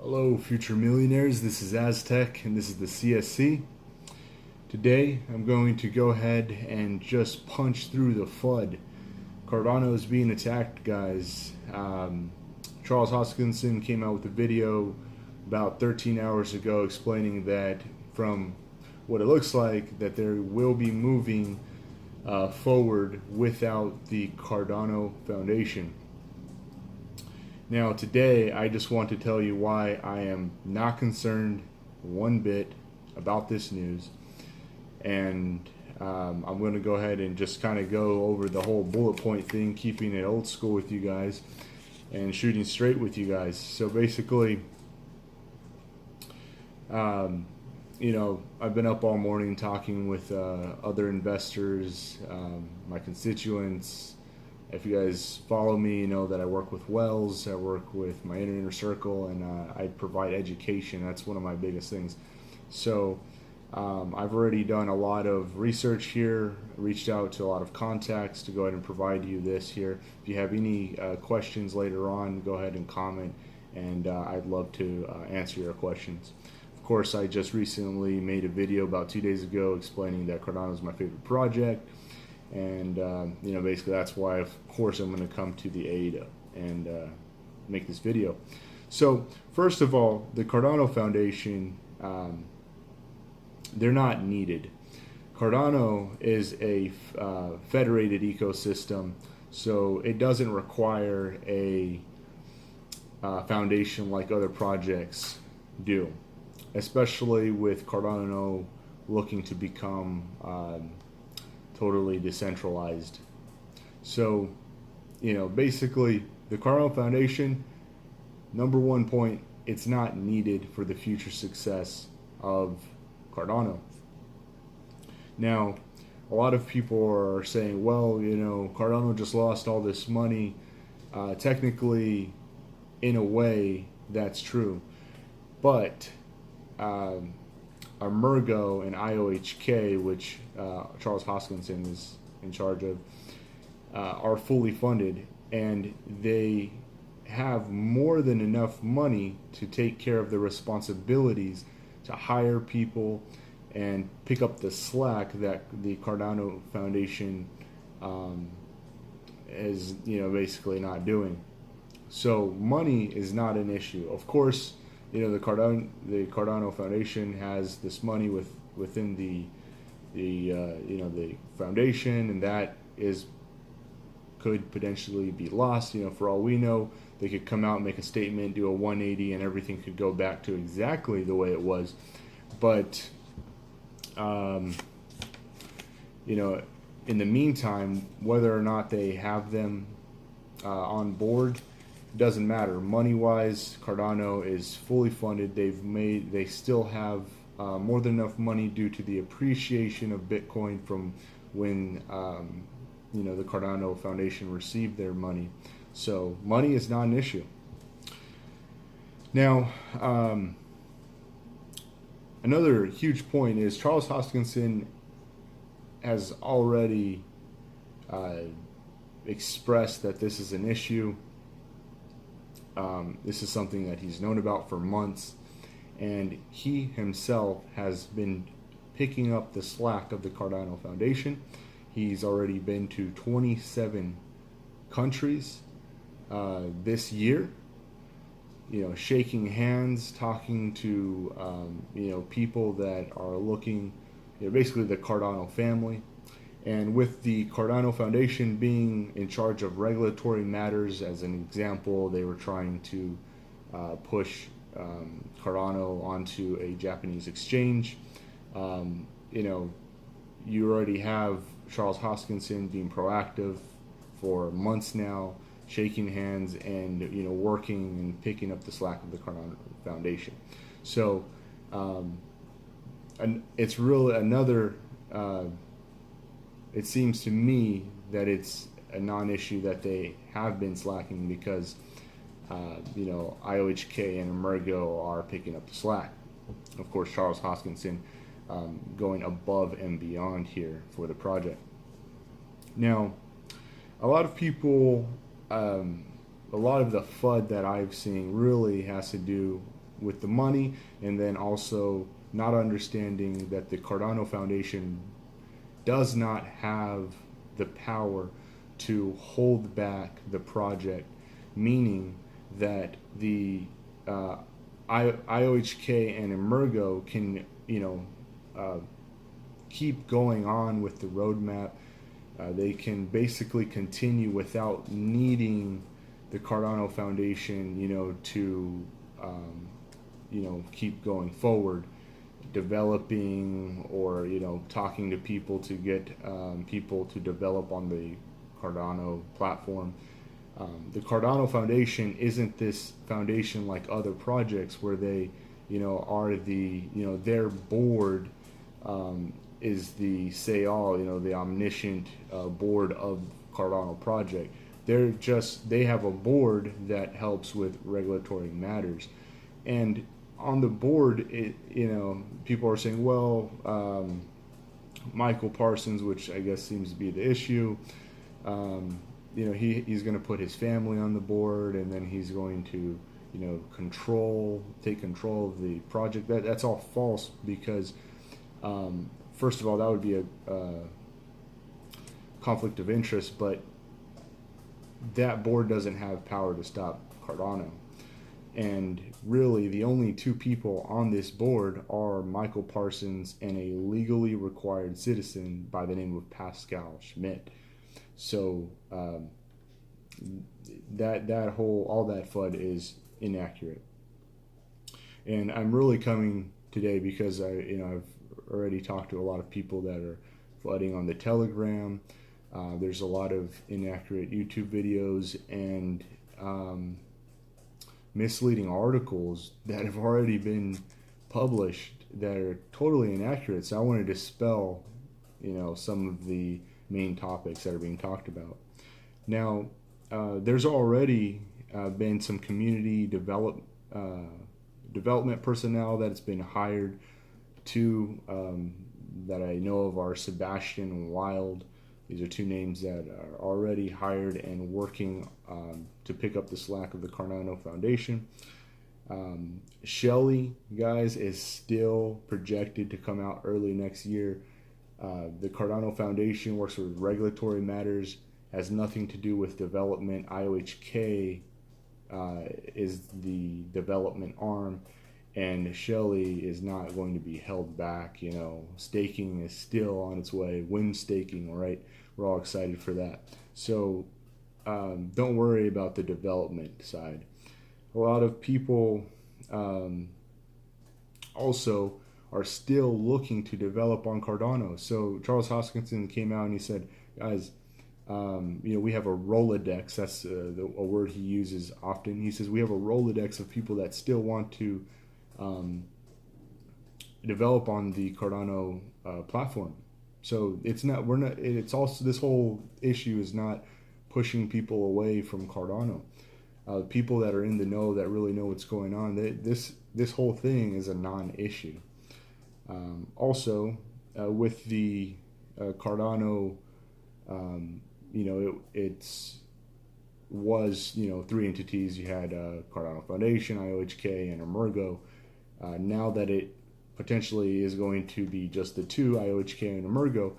Hello, future millionaires. This is Aztec, and this is the CSC. Today, I'm going to go ahead and just punch through the FUD. Cardano is being attacked, guys. Charles Hoskinson came out with a video about 13 hours ago explaining that from what it looks like, that there will be moving forward without the Cardano Foundation. Now today I just want to tell you why I am not concerned one bit about this news, and I'm going to go ahead and just kind of go over the whole bullet point thing, keeping it old school with you guys and shooting straight with you guys. So basically, you know, I've been up all morning talking with other investors, my constituents. If you guys follow me, you know that I work with Wells, I work with my inner circle, and I provide education. That's one of my biggest things. So I've already done a lot of research here, reached out to a lot of contacts to go ahead and provide you this here. If you have any questions later on, go ahead and comment, and I'd love to answer your questions. Of course, I just recently made a video about 2 days ago explaining that Cardano is my favorite project. And you know, basically that's why, of course, I'm going to come to the aid and make this video. So first of all, the Cardano Foundation, they're not needed. Cardano is a federated ecosystem, so it doesn't require a foundation like other projects do, especially with Cardano looking to become totally decentralized. So, you know, basically the Cardano Foundation, number one point, it's not needed for the future success of Cardano. Now, a lot of people are saying, well, you know, Cardano just lost all this money. Technically, in a way, that's true. But Emergo and IOHK, which Charles Hoskinson is in charge of, are fully funded, and they have more than enough money to take care of the responsibilities to hire people and pick up the slack that the Cardano Foundation is, you know, basically not doing. So money is not an issue. Of course, you know, the Cardano Foundation has this money within the you know, the foundation, and that could potentially be lost. You know, for all we know, they could come out and make a statement, do a 180, and everything could go back to exactly the way it was. But you know, in the meantime, whether or not they have them on board doesn't matter. Money-wise, Cardano is fully funded. They still have more than enough money due to the appreciation of Bitcoin from when you know, the Cardano Foundation received their money. So money is not an issue. Now, another huge point is Charles Hoskinson has already expressed that this is an issue. This is something that he's known about for months, and he himself has been picking up the slack of the Cardano Foundation. He's already been to 27 countries this year, you know, shaking hands, talking to you know, people that are looking, you know, basically the Cardano family. And with the Cardano Foundation being in charge of regulatory matters, as an example, they were trying to push Cardano onto a Japanese exchange. You know, you already have Charles Hoskinson being proactive for months now, shaking hands and, you know, working and picking up the slack of the Cardano Foundation. So and it's really another it seems to me that it's a non-issue that they have been slacking, because you know, IOHK and Emergo are picking up the slack. Of course, Charles Hoskinson going above and beyond here for the project. Now, a lot of people, a lot of the FUD that I've seen really has to do with the money, and then also not understanding that the Cardano Foundation does not have the power to hold back the project, meaning that the IOHK and Emergo can, keep going on with the roadmap. They can basically continue without needing the Cardano Foundation, to, keep going forward, developing, or talking to people to get people to develop on the Cardano platform. The Cardano Foundation isn't this foundation like other projects where they, are the, their board is the say all, the omniscient board of Cardano project. They have a board that helps with regulatory matters, and on the board, people are saying, well, Michael Parsons, which I guess seems to be the issue. He's going to put his family on the board, and then he's going to, take control of the project. That's all false, because first of all, that would be a conflict of interest, but that board doesn't have power to stop Cardano. And really, the only two people on this board are Michael Parsons and a legally required citizen by the name of Pascal Schmidt. So all that FUD is inaccurate. And I'm really coming today because I've already talked to a lot of people that are flooding on the Telegram. There's a lot of inaccurate YouTube videos and misleading articles that have already been published that are totally inaccurate. So I want to dispel, some of the main topics that are being talked about. Now, there's already been some community development personnel that's been hired to that I know of are Sebastian and Wild. These are two names that are already hired and working to pick up the slack of the Cardano Foundation. Shelly, guys, is still projected to come out early next year. The Cardano Foundation works with regulatory matters, has nothing to do with development. IOHK is the development arm, and Shelly is not going to be held back. Staking is still on its way. Wind staking, right? We're all excited for that. So don't worry about the development side. A lot of people also are still looking to develop on Cardano. So Charles Hoskinson came out and he said, guys, we have a Rolodex. That's a word he uses often. He says we have a Rolodex of people that still want to develop on the Cardano platform. So it's also, this whole issue is not pushing people away from Cardano. People that are in the know, that really know what's going on, this whole thing is a non-issue. Also, with the Cardano, it was three entities. You had Cardano Foundation, IOHK, and Emergo. Now that it potentially is going to be just the two, IOHK and Emergo,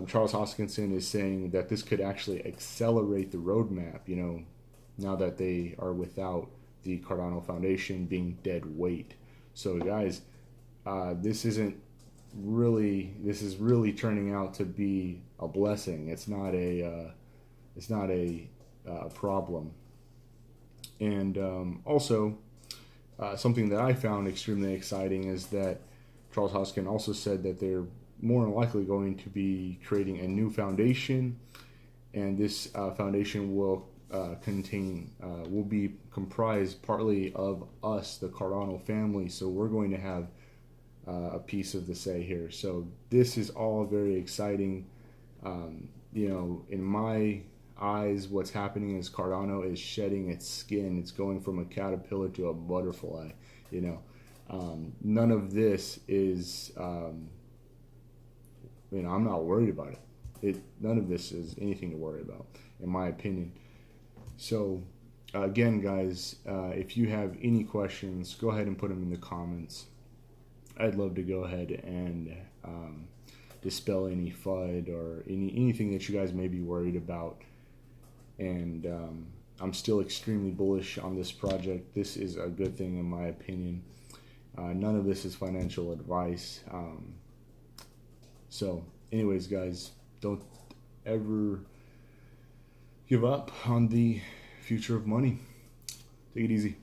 Charles Hoskinson is saying that this could actually accelerate the roadmap, now that they are without the Cardano Foundation being dead weight. So guys, this is really turning out to be a blessing. It's not a problem. And also, something that I found extremely exciting is that Charles Hoskin also said that they're more than likely going to be creating a new foundation, and this foundation will be comprised partly of us, the Cardano family. So we're going to have a piece of the say here. So this is all very exciting. In my eyes, what's happening is Cardano is shedding its skin. It's going from a caterpillar to a butterfly. None of this is, I'm not worried about it. None of this is anything to worry about, in my opinion. So again, guys, if you have any questions, go ahead and put them in the comments. I'd love to go ahead and dispel any FUD or anything that you guys may be worried about. And I'm still extremely bullish on this project. This is a good thing in my opinion. None of this is financial advice. So anyways, guys, don't ever give up on the future of money. Take it easy.